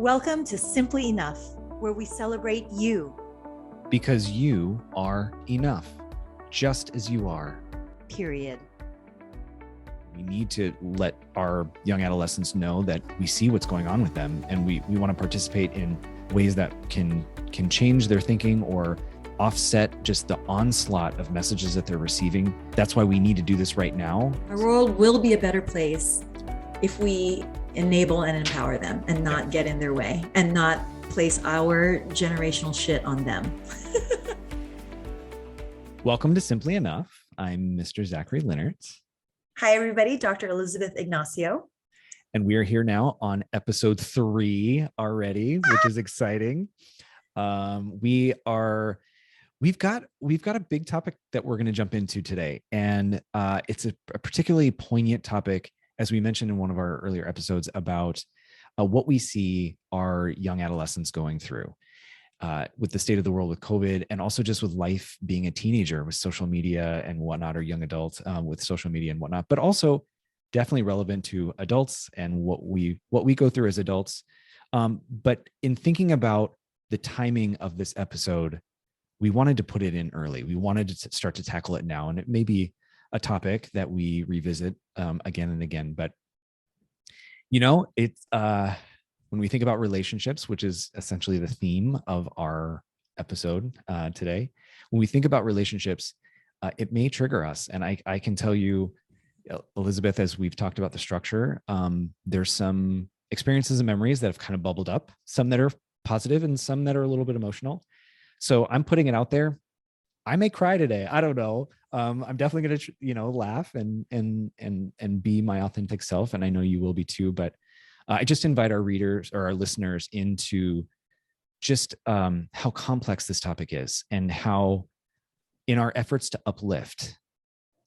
Welcome to Simply Enough, where we celebrate you. Because you are enough, just as you are. Period. We need to let our young adolescents know that we see what's going on with them, and we want to participate in ways that can change their thinking or offset just the onslaught of messages that they're receiving. That's why we need to do this right now. Our world will be a better place if we enable and empower them and not get in their way and not place our generational shit on them. Welcome to Simply Enough. I'm Mr. Zachary Leonard. Hi, everybody. Dr. Elizabeth Ignacio. And we are here now on episode 3 already, which is exciting. We've got a big topic that we're going to jump into today, and it's a particularly poignant topic, as we mentioned in one of our earlier episodes, about what we see our young adolescents going through with the state of the world with COVID, and also just with life being a teenager with social media and whatnot, or young adult with social media and whatnot, but also definitely relevant to adults and what we go through as adults. But in thinking about the timing of this episode, we wanted to put it in early. We wanted to start to tackle it now, and it may be a topic that we revisit again and again. But it's when we think about relationships, which is essentially the theme of our episode today. When we think about relationships, it may trigger us, and I can tell you, Elizabeth, as we've talked about the structure, there's some experiences and memories that have kind of bubbled up, some that are positive and some that are a little bit emotional. So I'm putting it out there. I may cry today. I don't know. I'm definitely going to, laugh and be my authentic self. And I know you will be too, but I just invite our readers or our listeners into just how complex this topic is, and how in our efforts to uplift,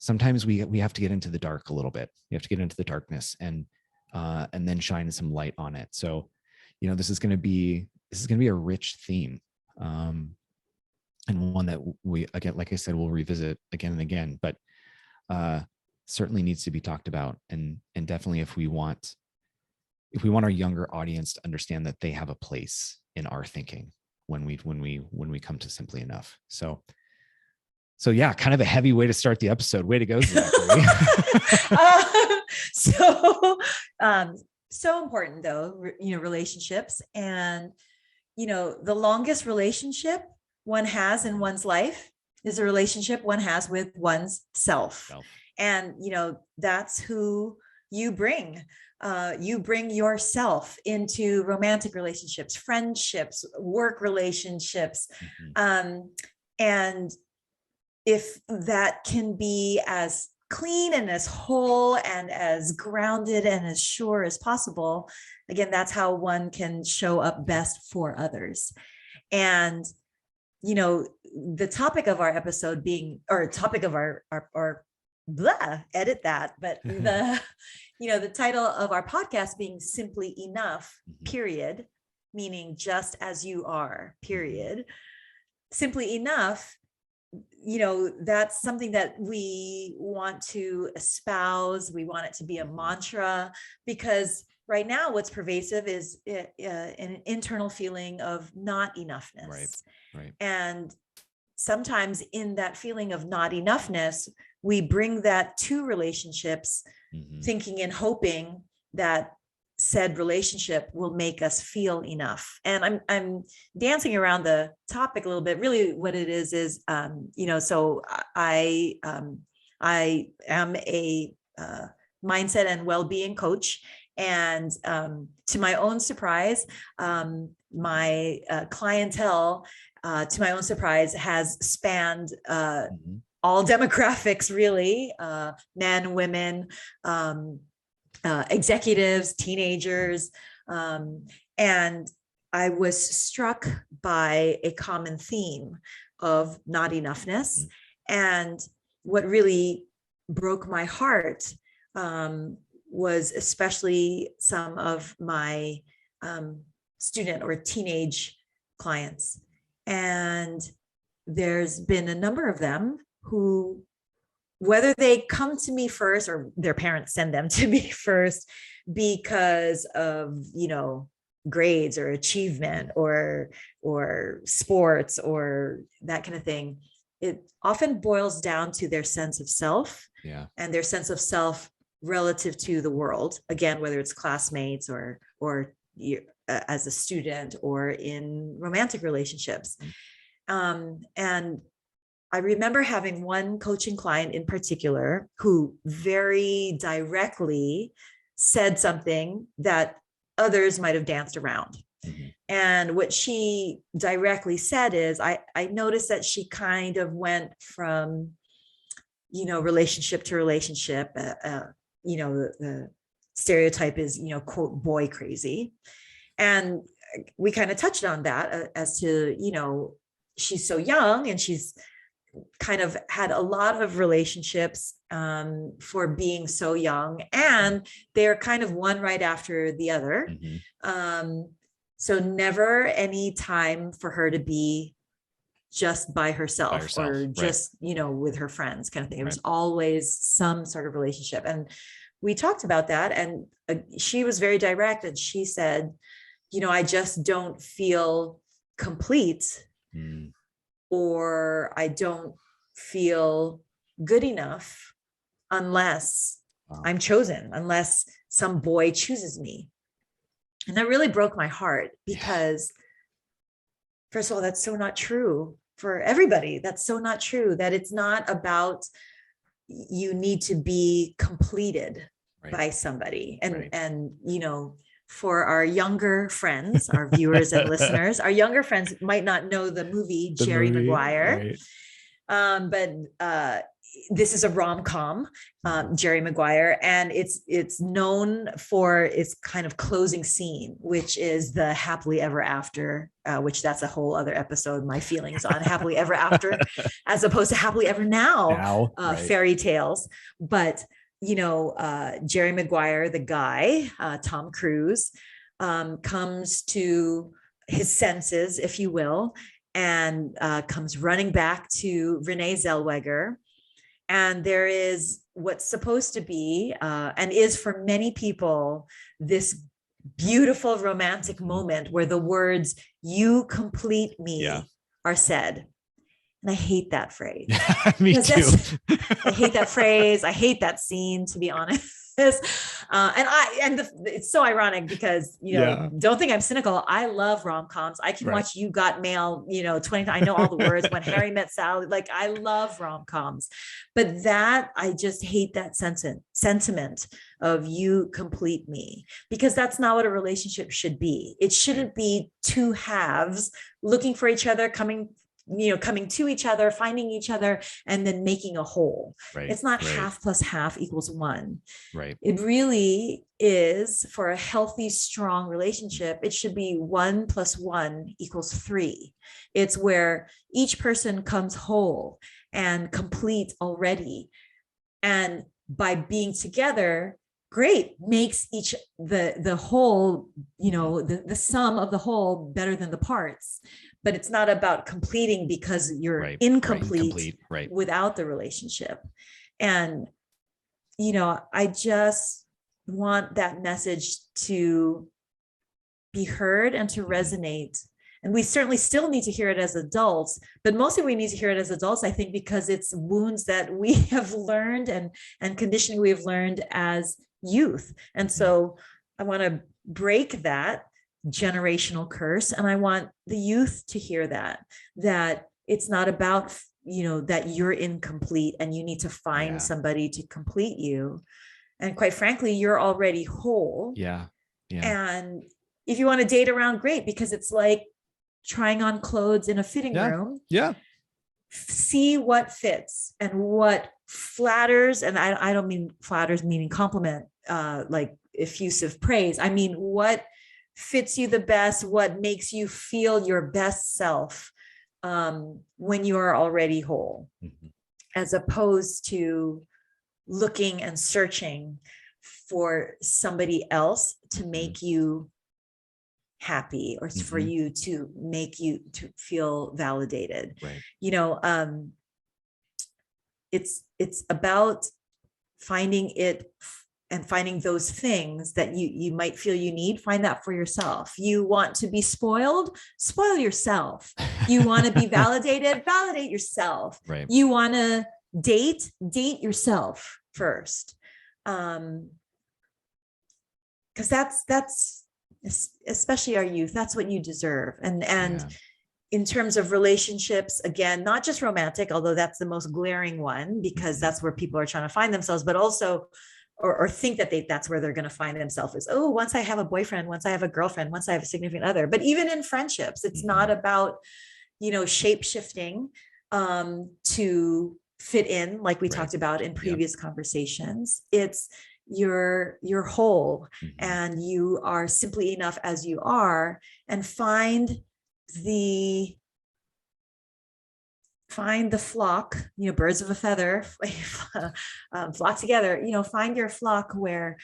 sometimes we have to get into the dark a little bit. We have to get into the darkness and then shine some light on it. So, this is going to be a rich theme. And one that we, again, like I said, we'll revisit again and again, but certainly needs to be talked about. And definitely if we want our younger audience to understand that they have a place in our thinking when we come to Simply Enough. So yeah, kind of a heavy way to start the episode. Way to go, Zachary. So important though, relationships, and, the longest relationship one has in one's life is a relationship one has with one's self. And, that's who you bring. You bring yourself into romantic relationships, friendships, work relationships. Mm-hmm. And if that can be as clean and as whole and as grounded and as sure as possible, again, that's how one can show up best for others. And the topic of our episode being, or topic of our edit that, but the title of our podcast being Simply Enough, period, meaning just as you are, period. Simply enough, that's something that we want to espouse. We want it to be a mantra, because right now what's pervasive is an internal feeling of not enoughness. Right. And sometimes in that feeling of not enoughness, we bring that to relationships, thinking and hoping that said relationship will make us feel enough. And I'm dancing around the topic a little bit. Really what it is, so I am a mindset and well-being coach. And to my own surprise, my clientele, to my own surprise, has spanned all demographics, really, men, women, executives, teenagers. And I was struck by a common theme of not enoughness. And what really broke my heart was especially some of my student or teenage clients. And there's been a number of them who, whether they come to me first or their parents send them to me first because of, grades or achievement or sports or that kind of thing. It often boils down to their sense of self, and their sense of self relative to the world. Again, whether it's classmates or as a student or in romantic relationships. And I remember having one coaching client in particular who very directly said something that others might have danced around. And what she directly said is, I noticed that she kind of went from, relationship to relationship. The stereotype is, quote, boy crazy. And we kind of touched on that as to, she's so young and she's kind of had a lot of relationships for being so young, and they're kind of one right after the other. So never any time for her to be just by herself or just, with her friends kind of thing. It was always some sort of relationship. And we talked about that. And she was very direct. And she said, I just don't feel complete, or I don't feel good enough unless I'm chosen, unless some boy chooses me. And that really broke my heart because, first of all, that's so not true for everybody. That's so not true, that it's not about you need to be completed by somebody. And for our younger friends, our viewers and listeners, our younger friends might not know the movie Jerry Maguire. But this is a rom-com, Jerry Maguire, and it's known for its kind of closing scene, which is the happily ever after, which that's a whole other episode, my feelings on happily ever after, as opposed to happily ever now, fairy tales. But Jerry Maguire, the guy, Tom Cruise, comes to his senses, if you will, and comes running back to Renee Zellweger. And there is what's supposed to be, and is for many people, this beautiful romantic moment where the words, "You complete me," are said. And I hate that phrase. Me too. I hate that phrase. I hate that scene, to be honest. It's so ironic because, don't think I'm cynical. I love rom-coms. I can watch You Got Mail, 20 times. I know all the words. When Harry Met Sally, like I love rom-coms, but I just hate that sentiment of "you complete me," because that's not what a relationship should be. It shouldn't be two halves looking for each other, coming to each other, finding each other, and then making a whole. It's not half plus half equals one. It really is, for a healthy, strong relationship, it should be 1 + 1 = 3. It's where each person comes whole and complete already. And by being together, great, makes the whole, the sum of the whole better than the parts. But it's not about completing because you're incomplete without the relationship. And, I just want that message to be heard and to resonate. And we certainly still need to hear it as adults, but mostly we need to hear it as adults, I think, because it's wounds that we have learned and conditioning we have learned as youth. And so I want to break that generational curse. And I want the youth to hear that it's not about, that you're incomplete and you need to find somebody to complete you. And quite frankly, you're already whole. And if you want to date around, great, because it's like trying on clothes in a fitting room. See what fits and what flatters. And I don't mean flatters meaning compliment, like effusive praise. I mean, what fits you the best, what makes you feel your best self when you are already whole, as opposed to looking and searching for somebody else to make you happy or for you to make you to feel validated. It's about finding it and finding those things that you might feel you need, find that for yourself. You want to be spoiled, spoil yourself. You want to be validated, validate yourself. Right. You want to date yourself first. Because that's especially our youth, that's what you deserve. And Yeah. in terms of relationships, again, not just romantic, although that's the most glaring one, because that's where people are trying to find themselves, but also, or think that that's where they're going to find themselves, is, oh, once I have a boyfriend, once I have a girlfriend, once I have a significant other. But even in friendships, it's not about, shape shifting to fit in, like we talked about in previous conversations. It's you're whole, and you are simply enough as you are, and find the flock, birds of a feather flock together, find your flock where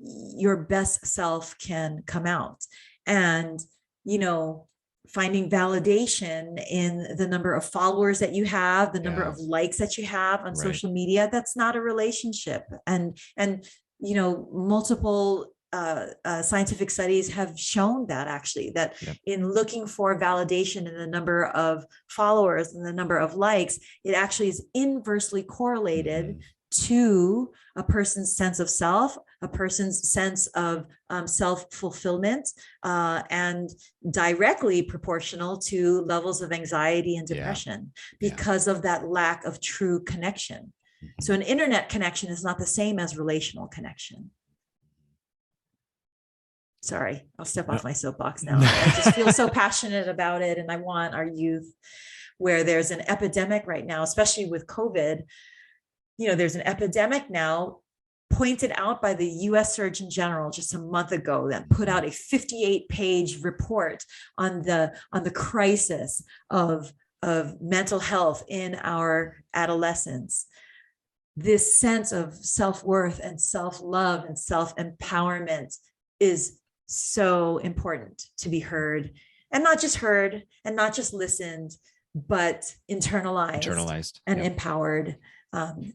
your best self can come out. And finding validation in the number of followers that you have, the number of likes that you have on social media, that's not a relationship. And multiple scientific studies have shown that, actually, that in looking for validation in the number of followers and the number of likes, it actually is inversely correlated to a person's sense of self, a person's sense of self-fulfillment, and directly proportional to levels of anxiety and depression, because of that lack of true connection. So an internet connection is not the same as relational connection. Sorry, I'll step off my soapbox now. I just feel so passionate about it. And I want our youth, where there's an epidemic right now, especially with COVID, there's an epidemic now pointed out by the US Surgeon General just a month ago, that put out a 58-page report on the crisis of mental health in our adolescents. This sense of self-worth and self-love and self-empowerment is so important to be heard, and not just heard and not just listened, but internalized and empowered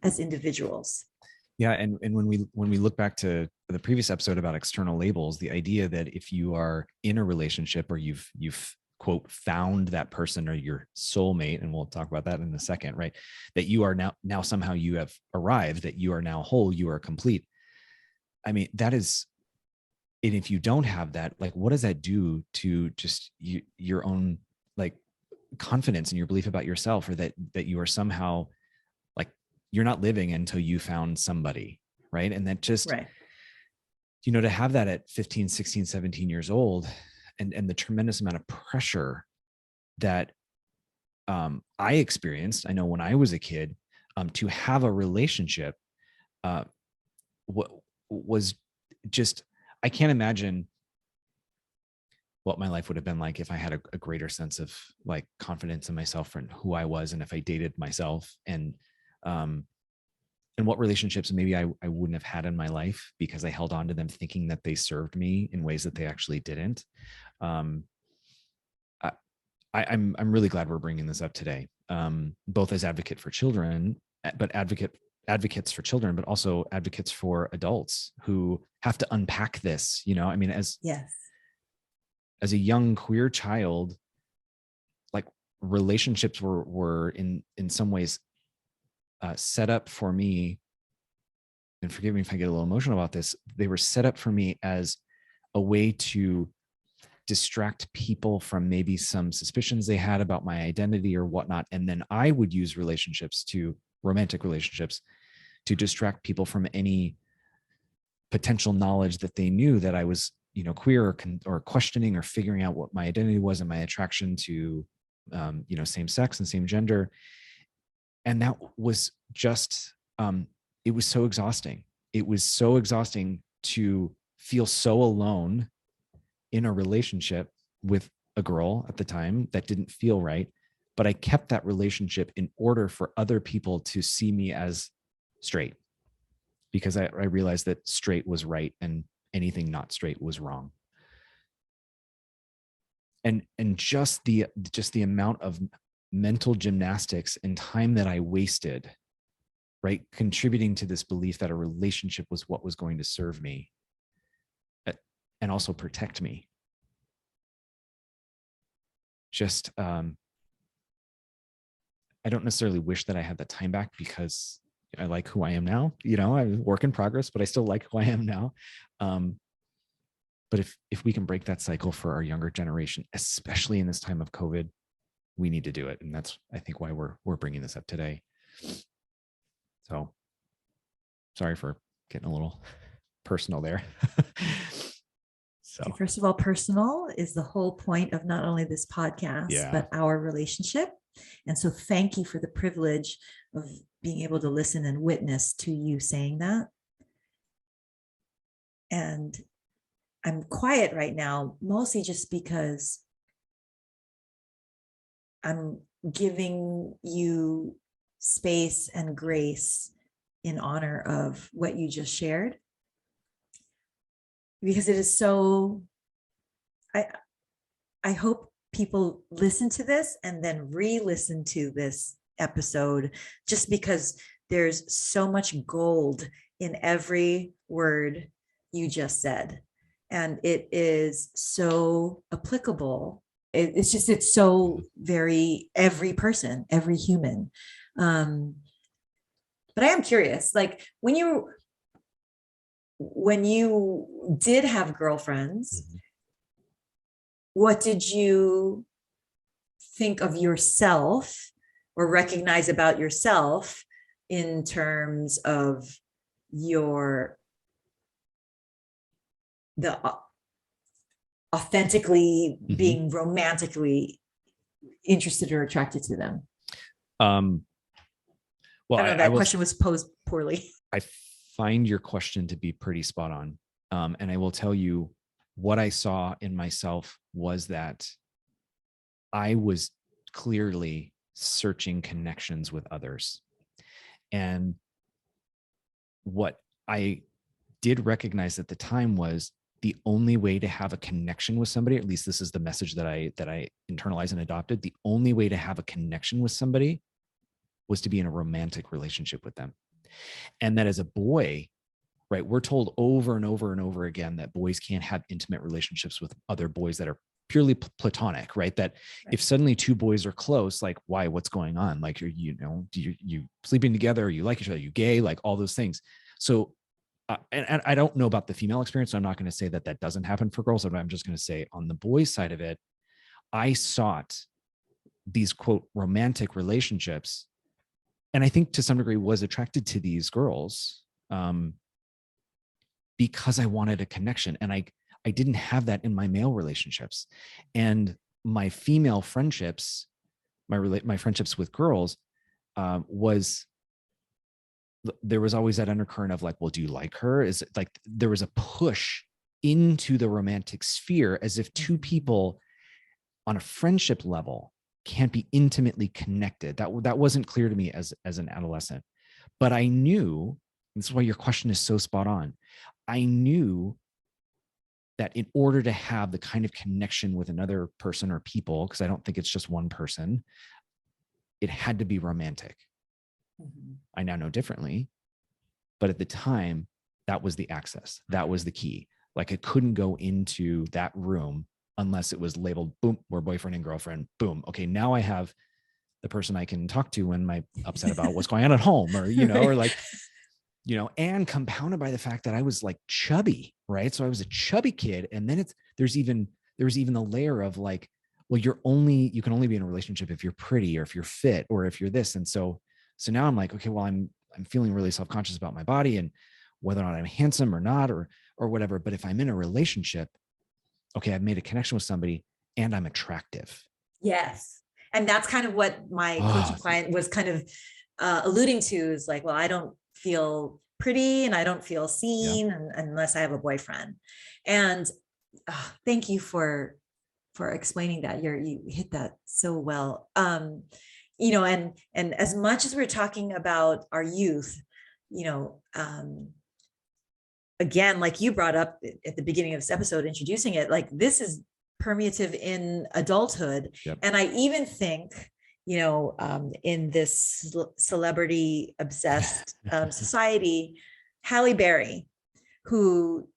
as individuals. Yeah. And when we look back to the previous episode about external labels, the idea that if you are in a relationship, or you've quote found that person or your soulmate, and we'll talk about that in a second, right? That you are now somehow you have arrived, that you are now whole, you are complete. I mean, that is, and if you don't have that, like, what does that do to just your own like confidence and your belief about yourself, or that you are somehow like, you're not living until you found somebody, right? And that just, to have that at 15, 16, 17 years old, and the tremendous amount of pressure that I experienced, I know when I was a kid, to have a relationship, what was just, I can't imagine what my life would have been like if I had a greater sense of like confidence in myself and who I was, and if I dated myself, and what relationships maybe I wouldn't have had in my life because I held on to them thinking that they served me in ways that they actually didn't. I'm really glad we're bringing this up today, both as advocate for children, but advocates for children, but also advocates for adults who have to unpack this. I mean, as a young queer child, like, relationships were in some ways set up for me, and forgive me if I get a little emotional about this, they were set up for me as a way to distract people from maybe some suspicions they had about my identity or whatnot. And then I would use romantic relationships, to distract people from any potential knowledge that they knew that I was, queer, or questioning or figuring out what my identity was and my attraction to, same sex and same gender. And that was just, it was so exhausting. It was so exhausting to feel so alone in a relationship with a girl at the time that didn't feel right. But I kept that relationship in order for other people to see me as straight, because I realized that straight was right and anything not straight was wrong. And just the amount of mental gymnastics and time that I wasted, right? Contributing to this belief that a relationship was what was going to serve me and also protect me. Just, I don't necessarily wish that I had the time back because I like who I am now. You know, I'm a work in progress, but I still like who I am now. But if we can break that cycle for our younger generation, especially in this time of COVID, we need to do it. And that's, I think, why we're bringing this up today. So sorry for getting a little personal there. So Okay, first of all, personal is the whole point of not only this podcast, yeah, but our relationship. And so thank you for the privilege of being able to listen and witness to you saying that. And I'm quiet right now, mostly just because I'm giving you space and grace in honor of what you just shared. Because it is so, I hope people listen to this and then re-listen to this episode, just because there's so much gold in every word you just said. And it is so applicable. It's so very every person, every human. But I am curious, like when you did have girlfriends, what did you think of yourself or recognize about yourself in terms of the authentically being romantically interested or attracted to them? Well, I know that question was posed poorly. I find your question to be pretty spot on. And I will tell you what I saw in myself was that I was clearly searching connections with others. And what I did recognize at the time was the only way to have a connection with somebody, at least this is the message that I internalized and adopted, the only way to have a connection with somebody was to be in a romantic relationship with them. And that as a boy, right, we're told over and over and over again that boys can't have intimate relationships with other boys that are purely platonic, right? That if suddenly two boys are close, like, why, what's going on? Like, do you sleeping together? Are you like each other? Are you gay? Like all those things. So, and I don't know about the female experience, so I'm not going to say that that doesn't happen for girls. I'm just going to say on the boys' side of it, I sought these quote romantic relationships, and I think to some degree was attracted to these girls because I wanted a connection, and I didn't have that in my male relationships, and my female friendships, my friendships with girls there was always that undercurrent of like, well, do you like her? Is it like there was a push into the romantic sphere as if two people on a friendship level can't be intimately connected. That wasn't clear to me as an adolescent, but I knew, and this is why your question is so spot on. I knew that in order to have the kind of connection with another person or people, because I don't think it's just one person, it had to be romantic. I now know differently, but at the time, that was the access. That was the key. Like I couldn't go into that room unless it was labeled, boom, we're boyfriend and girlfriend, boom. Okay, now I have the person I can talk to when I'm upset about what's going on at home, or, or like, and compounded by the fact that I was like chubby, right? So I was a chubby kid. And then there was even the layer of like, well, you can only be in a relationship if you're pretty or if you're fit or if you're this. And so now I'm like, okay, well, I'm feeling really self-conscious about my body and whether or not I'm handsome or not, or whatever. But if I'm in a relationship, okay, I've made a connection with somebody and I'm attractive. Yes. And that's kind of what my coaching client was kind of alluding to, is like, well, I don't feel pretty and I don't feel seen unless I have a boyfriend. And thank you for explaining that. You hit that so well. And as much as we're talking about our youth, again, like you brought up at the beginning of this episode, introducing it, like this is permeative in adulthood. Yep. And I even think in this celebrity obsessed society, Halle Berry, who,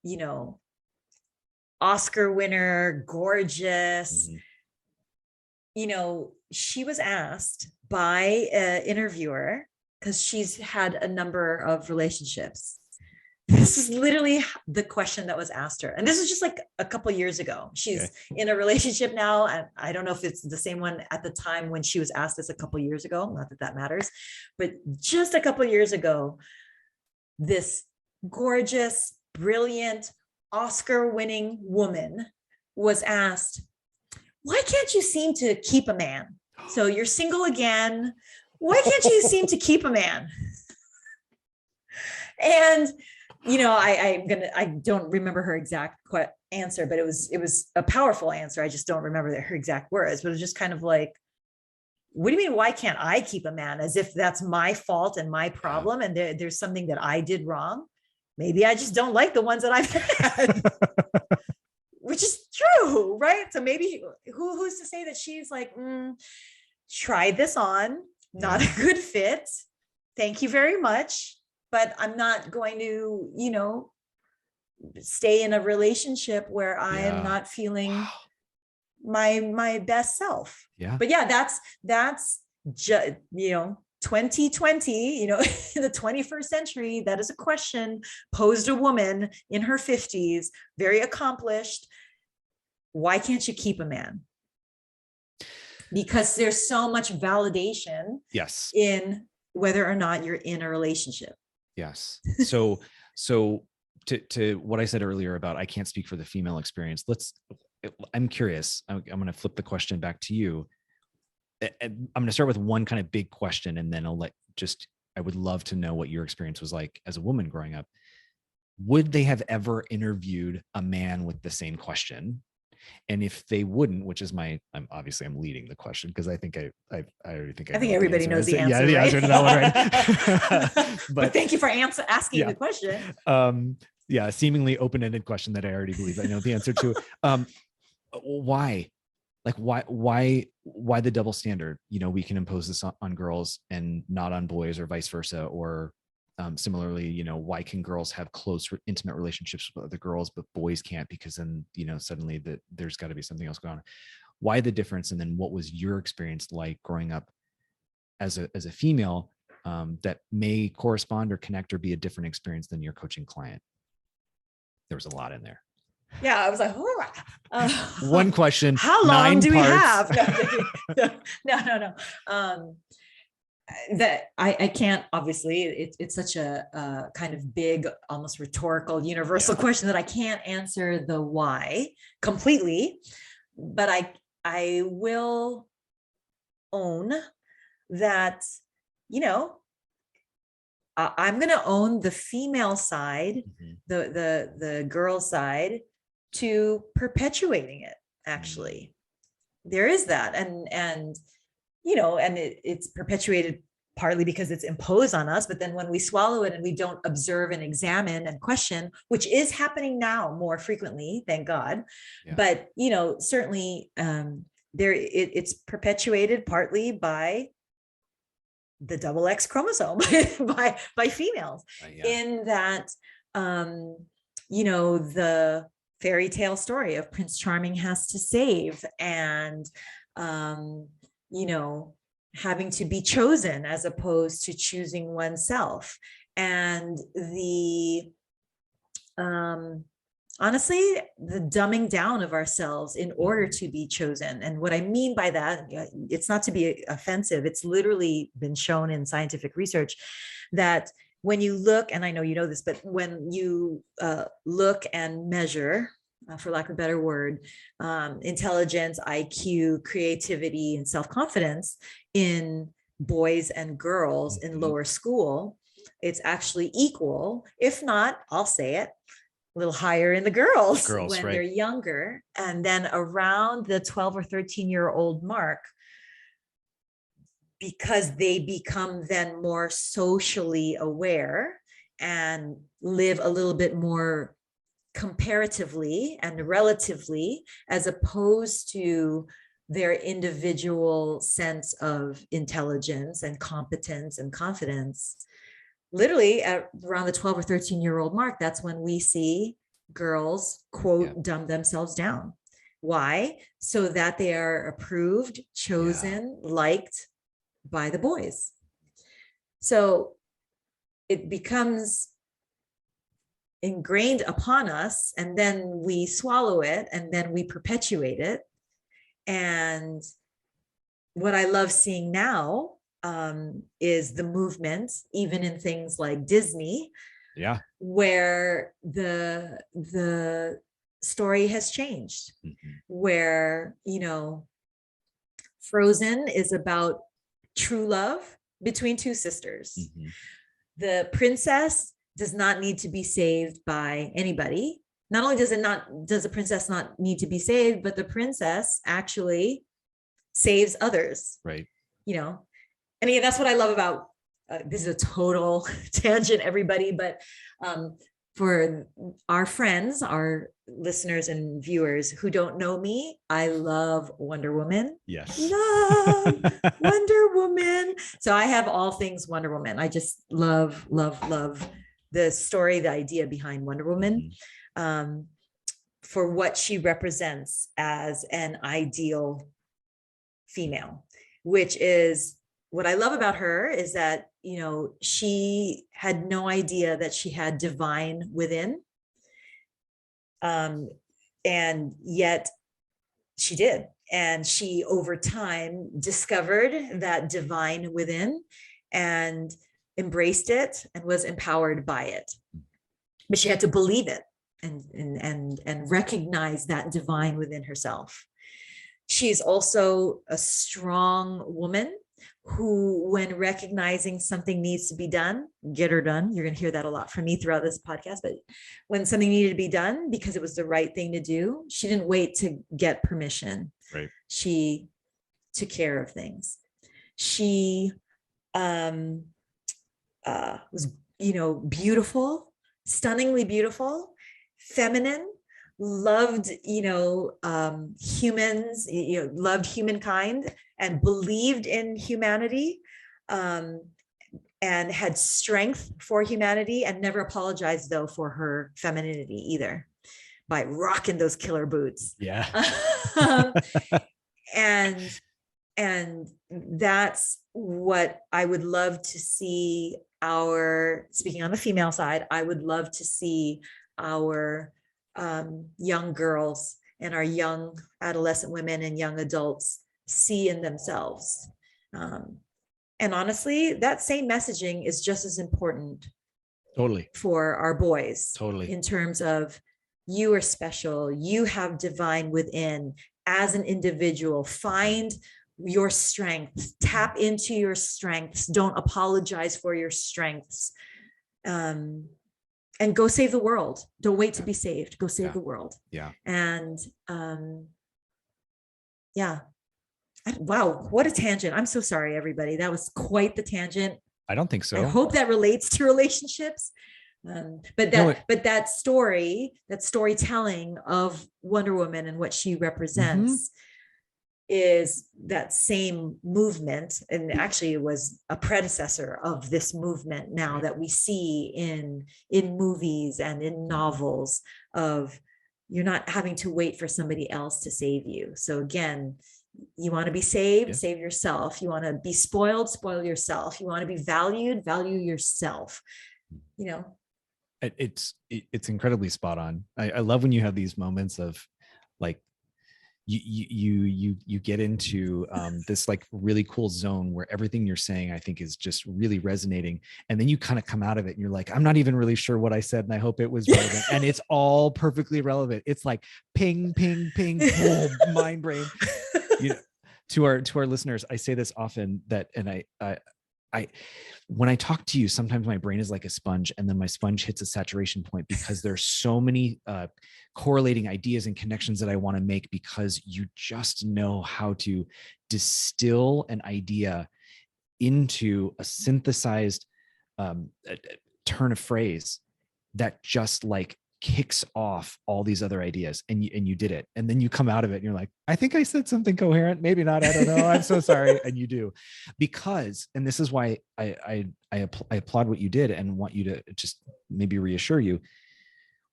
Oscar winner, gorgeous, she was asked by an interviewer, because she's had a number of relationships. This is literally the question that was asked her. And this is just like a couple years ago. She's in a relationship now. And I don't know if it's the same one at the time when she was asked this a couple years ago. Not that that matters, but just a couple years ago, this gorgeous, brilliant, Oscar-winning woman was asked, why can't you seem to keep a man? So you're single again. Why can't you seem to keep a man? And I don't remember her exact answer, but it was a powerful answer. I just don't remember her exact words, but it was just kind of like, what do you mean, why can't I keep a man? As if that's my fault and my problem, and there's something that I did wrong. Maybe I just don't like the ones that I've had, which is true, right? So maybe who's to say that she's like, tried this on, not a good fit. Thank you very much. But I'm not going to, stay in a relationship where I am not feeling my best self. Yeah. But yeah, that's just, 2020, in the 21st century, that is a question posed a woman in her 50s, very accomplished. Why can't you keep a man? Because there's so much validation in whether or not you're in a relationship. Yes. So to what I said earlier about, I can't speak for the female experience. I'm curious. I'm going to flip the question back to you. I'm going to start with one kind of big question, and then I would love to know what your experience was like as a woman growing up. Would they have ever interviewed a man with the same question? And if they wouldn't, which is I'm leading the question because I think I already think I think everybody knows the answer. Yeah, the answer to that one, right? but thank you for asking the question. Seemingly open-ended question that I already believe I know the answer to. Why? Like why the double standard? We can impose this on girls and not on boys, or vice versa, or similarly, why can girls have close, intimate relationships with other girls, but boys can't? Because then, suddenly there's got to be something else going on. Why the difference? And then what was your experience like growing up as a female that may correspond or connect or be a different experience than your coaching client? There was a lot in there. Yeah, I was like, one question. How long do we have? No. That I can't, obviously it's such a kind of big, almost rhetorical, universal question that I can't answer the why completely, but I will own that, I'm going to own the female side, the girl side, to perpetuating it. Actually, there is that. And it's perpetuated partly because it's imposed on us, but then when we swallow it and we don't observe and examine and question, which is happening now more frequently, thank God. Yeah. But, certainly it's perpetuated partly by the double X chromosome by females, in that, the fairy tale story of Prince Charming has to save, and, having to be chosen as opposed to choosing oneself. And honestly, the dumbing down of ourselves in order to be chosen. And what I mean by that, it's not to be offensive. It's literally been shown in scientific research that when you look, and I know you know this, but when you look and measure, for lack of a better word, intelligence, IQ, creativity, and self-confidence in boys and girls in lower school, it's actually equal. If not, I'll say it, a little higher in the girls when right. They're younger. And then around the 12 or 13-year-old mark, because they become then more socially aware and live a little bit more comparatively and relatively, as opposed to their individual sense of intelligence and competence and confidence. Literally at around the 12 or 13-year-old mark, that's when we see girls, quote, dumb themselves down. Why? So that they are approved, chosen, liked by the boys. So it becomes ingrained upon us, and then we swallow it, and then we perpetuate it. And what I love seeing now is the movement, even in things like Disney, where the story has changed, where, you know, Frozen is about true love between two sisters. The princess does not need to be saved by anybody. Not only does the princess not need to be saved, but the princess actually saves others. Right. You know, and again, that's what I love about, this is a total tangent, everybody, but for our friends, our listeners and viewers who don't know me, I love Wonder Woman. Yes. Love Wonder Woman. So I have all things Wonder Woman. I just love the story, the idea behind Wonder Woman, for what she represents as an ideal female, which is what I love about her, is that, you know, she had no idea that she had divine within. And yet she did. And she, over time, discovered that divine within and embraced it and was empowered by it. But she had to believe it and recognize that divine within herself. She's also a strong woman who, when recognizing something needs to be done, get her done. You're going to hear that a lot from me throughout this podcast, but when something needed to be done because it was the right thing to do, she didn't wait to get permission. Right. She took care of things. She was, you know, beautiful, stunningly beautiful, feminine, loved, you know, humans, you know, loved humankind and believed in humanity, and had strength for humanity, and never apologized though for her femininity either, by rocking those killer boots. Yeah. And that's what I would love to see speaking on the female side, I would love to see our young girls and our young adolescent women and young adults see in themselves. And honestly, that same messaging is just as important for our boys. In terms of, you are special, you have divine within. As an individual, find your strengths, tap into your strengths, don't apologize for your strengths, and go save the world. Don't wait to be saved, go save the world. And wow, what a tangent. I'm so sorry, everybody. That was quite the tangent. I don't think so. I hope that relates to relationships. But that storytelling of Wonder Woman and what she represents is that same movement, and actually it was a predecessor of this movement now that we see in movies and in novels, of you're not having to wait for somebody else to save you. So again, you want to be saved, save yourself. You want to be spoiled, spoil yourself. You want to be valued, value yourself. You know, it's incredibly spot on. I love when you have these moments of like, you get into this like really cool zone where everything you're saying, I think, is just really resonating. And then you kind of come out of it and you're like, I'm not even really sure what I said, and I hope it was relevant. And it's all perfectly relevant. It's like ping, ping, ping, boom, mind brain. You know, to our listeners, I say this often, that, and I when I talk to you, sometimes my brain is like a sponge, and then my sponge hits a saturation point because there's so many correlating ideas and connections that I want to make, because you just know how to distill an idea into a synthesized turn of phrase that just like kicks off all these other ideas, and you did it. And then you come out of it and you're like, I think I said something coherent. Maybe not. I don't know. I'm so sorry. And you do, because, and this is why I applaud what you did and want you to just maybe reassure you.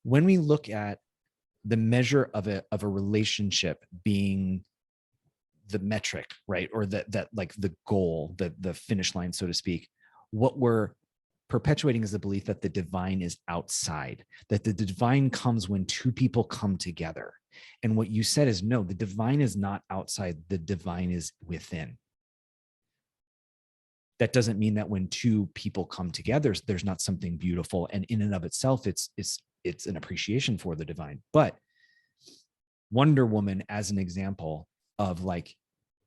When we look at the measure of a relationship being the metric, right? Or that like the goal, the finish line, so to speak, what we're perpetuating is the belief that the divine is outside, that the divine comes when two people come together. And what you said is, no, the divine is not outside, the divine is within. That doesn't mean that when two people come together, there's not something beautiful. And in and of itself, it's an appreciation for the divine. But Wonder Woman, as an example of like,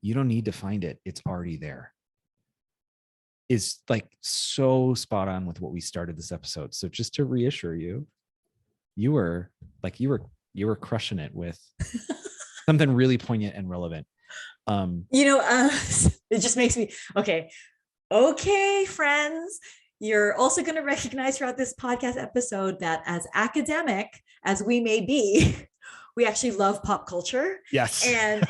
you don't need to find it, it's already there, is like so spot on with what we started this episode. So just to reassure you, you were crushing it with something really poignant and relevant. It just makes me, okay, friends, you're also going to recognize throughout this podcast episode that as academic as we may be, we actually love pop culture. Yes. And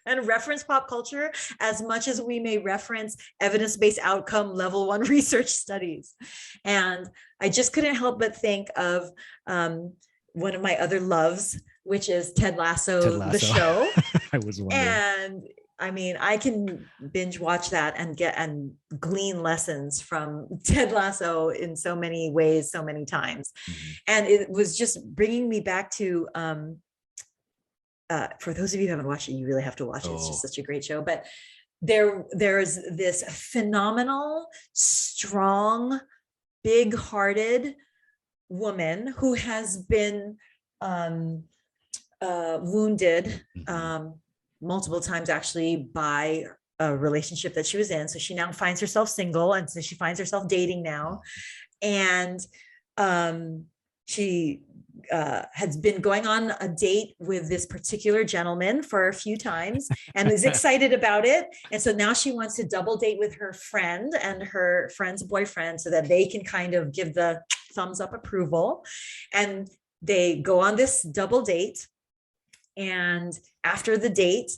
and reference pop culture as much as we may reference evidence-based outcome level 1 research studies. And I just couldn't help but think of one of my other loves, which is Ted Lasso. The show. I was wondering. And I mean, I can binge watch that and glean lessons from Ted Lasso in so many ways, so many times. Mm-hmm. And it was just bringing me back to, for those of you who haven't watched it, you really have to watch it. It's just such a great show. But there's this phenomenal, strong, big-hearted woman who has been wounded multiple times, actually, by a relationship that she was in. So she now finds herself single, and so she finds herself dating now. And she has been going on a date with this particular gentleman for a few times and is excited about it. And so now she wants to double date with her friend and her friend's boyfriend so that they can kind of give the thumbs up approval. And they go on this double date. And after the date,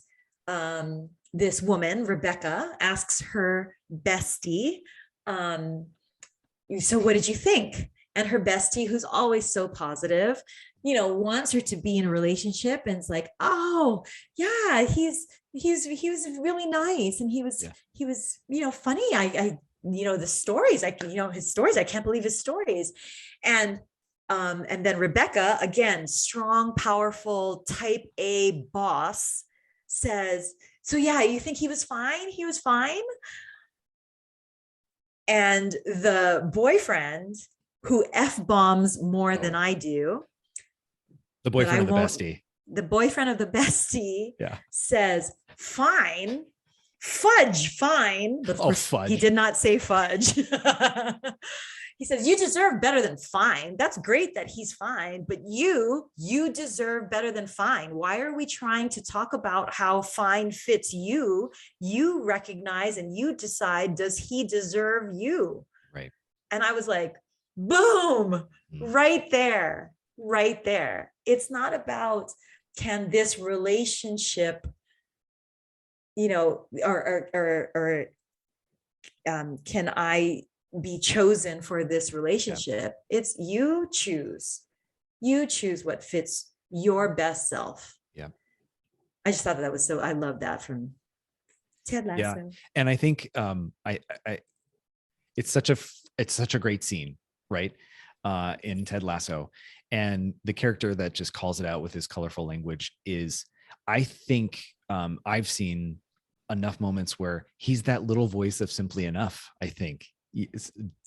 this woman, Rebecca, asks her bestie, so what did you think? And her bestie, who's always so positive, wants her to be in a relationship. And it's like, oh yeah, he was really nice. And he was, funny. I the stories, his stories, I can't believe his stories. And then Rebecca, again, strong, powerful, type A boss, says, so yeah, you think he was fine? He was fine. And the boyfriend, who F-bombs more than I do. The boyfriend of the bestie. The boyfriend of the bestie says, fine, fudge, fine. But of course, fudge. He did not say fudge. He says, you deserve better than fine. That's great that he's fine, but you deserve better than fine. Why are we trying to talk about how fine fits you? You recognize and you decide, does he deserve you? Right. And I was like, boom, right there. It's not about, can this relationship, or can I be chosen for this relationship? Yeah. It's you choose what fits your best self. Yeah. I just thought that was so, I love that from Ted Lasso. Yeah. And I think it's such a great scene, right? In Ted Lasso. And the character that just calls it out with his colorful language is, I think I've seen enough moments where he's that little voice of simply enough, I think.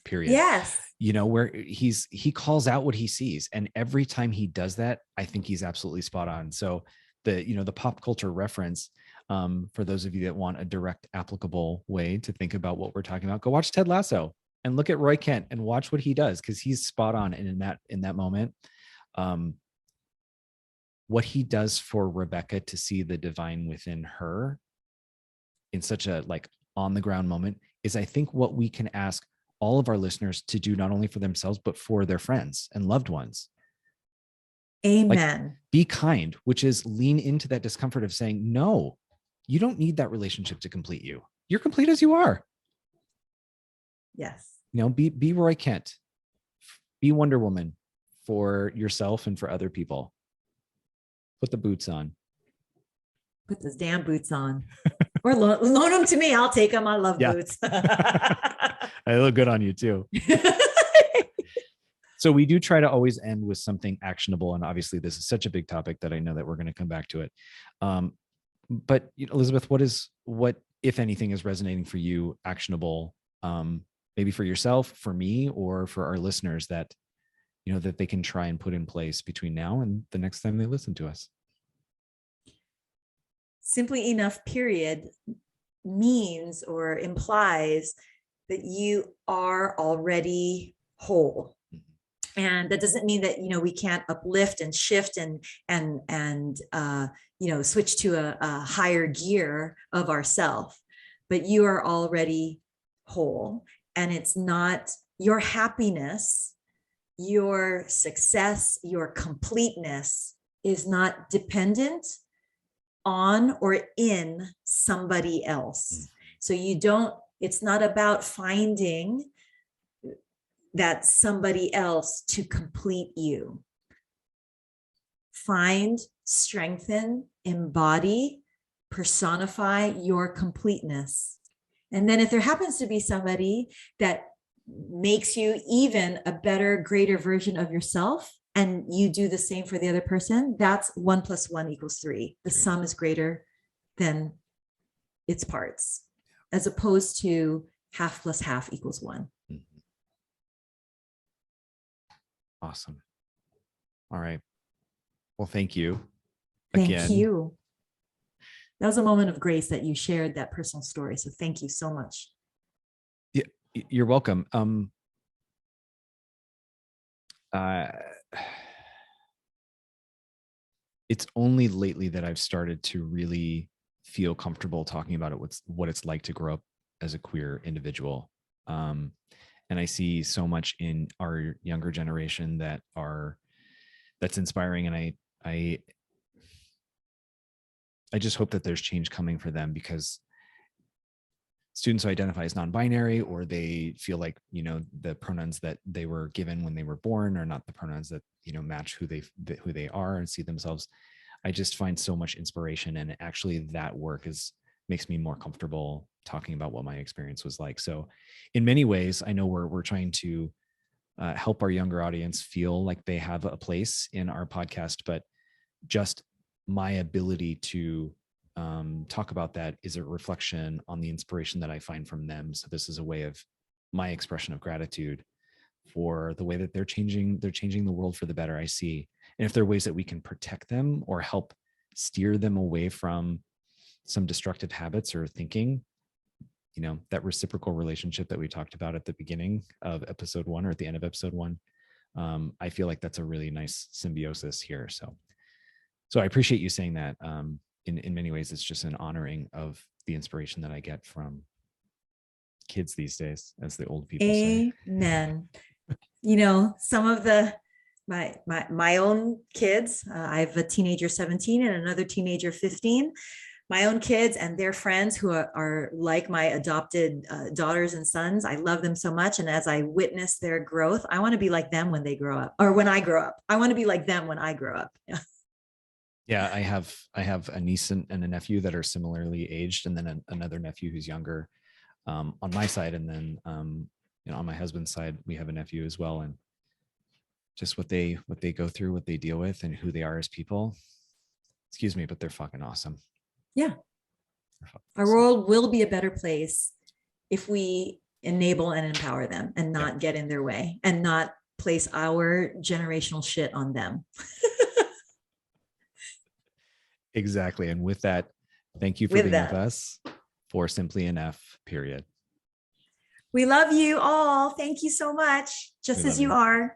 Period. Yes. Where he calls out what he sees. And every time he does that, I think he's absolutely spot on. So the pop culture reference, for those of you that want a direct applicable way to think about what we're talking about, go watch Ted Lasso and look at Roy Kent and watch what he does, because he's spot on. And in that moment, what he does for Rebecca to see the divine within her in such a like on the ground moment is, I think, what we can ask all of our listeners to do not only for themselves, but for their friends and loved ones. Amen. Like, be kind, which is lean into that discomfort of saying, no, you don't need that relationship to complete you. You're complete as you are. Yes. You know, be Roy Kent, be Wonder Woman for yourself and for other people. Put the boots on. Put those damn boots on. Or loan them to me. I'll take them. I love boots. They look good on you too. So we do try to always end with something actionable. And obviously this is such a big topic that I know that we're going to come back to it. But Elizabeth, what, if anything, is resonating for you, actionable, maybe for yourself, for me, or for our listeners that, you know, that they can try and put in place between now and the next time they listen to us? Simply enough, period, means or implies that you are already whole. And that doesn't mean that, you know, we can't uplift and shift and you know, switch to a higher gear of ourself, but you are already whole. And it's not your happiness, your success, your completeness is not dependent on or in somebody else. So it's not about finding that somebody else to complete you. Find, strengthen, embody, personify your completeness. And then if there happens to be somebody that makes you even a better, greater version of yourself, and you do the same for the other person, that's 1 + 1 = 3. The sum is greater than its parts, as opposed to half plus half equals 1. Awesome. All right. Well, thank you. Thank you. That was a moment of grace that you shared that personal story. So thank you so much. Yeah, you're welcome. It's only lately that I've started to really feel comfortable talking about it, what it's like to grow up as a queer individual. And I see so much in our younger generation that's inspiring. And I just hope that there's change coming for them, because students who identify as non-binary, or they feel like, you know, the pronouns that they were given when they were born are not the pronouns that, you know, match who they are and see themselves. I just find so much inspiration, and actually that work makes me more comfortable talking about what my experience was like. So in many ways, I know we're trying to help our younger audience feel like they have a place in our podcast, but just my ability to talk about that is a reflection on the inspiration that I find from them. So this is a way of my expression of gratitude for the way that they're changing the world for the better, I see. And if there are ways that we can protect them or help steer them away from some destructive habits or thinking, you know, that reciprocal relationship that we talked about at the beginning of episode 1, or at the end of episode 1, I feel like that's a really nice symbiosis here. So I appreciate you saying that. In many ways, it's just an honoring of the inspiration that I get from kids these days, as the old people say. Amen. You know, some of my own kids, I have a teenager 17 and another teenager 15. My own kids and their friends who are like my adopted daughters and sons. I love them so much. And as I witness their growth, I want to be like them when they grow up, or when I grow up. I want to be like them when I grow up. Yeah. Yeah, I have a niece and a nephew that are similarly aged, and then another nephew who's younger on my side, and then you know, on my husband's side, we have a nephew as well. And just what they go through, what they deal with, and who they are as people. Excuse me, but they're fucking awesome. Yeah. Our world will be a better place if we enable and empower them, and not get in their way, and not place our generational shit on them. Exactly. And with that, thank you for being with us for Simply Enough, period. We love you all. Thank you so much, just as you are.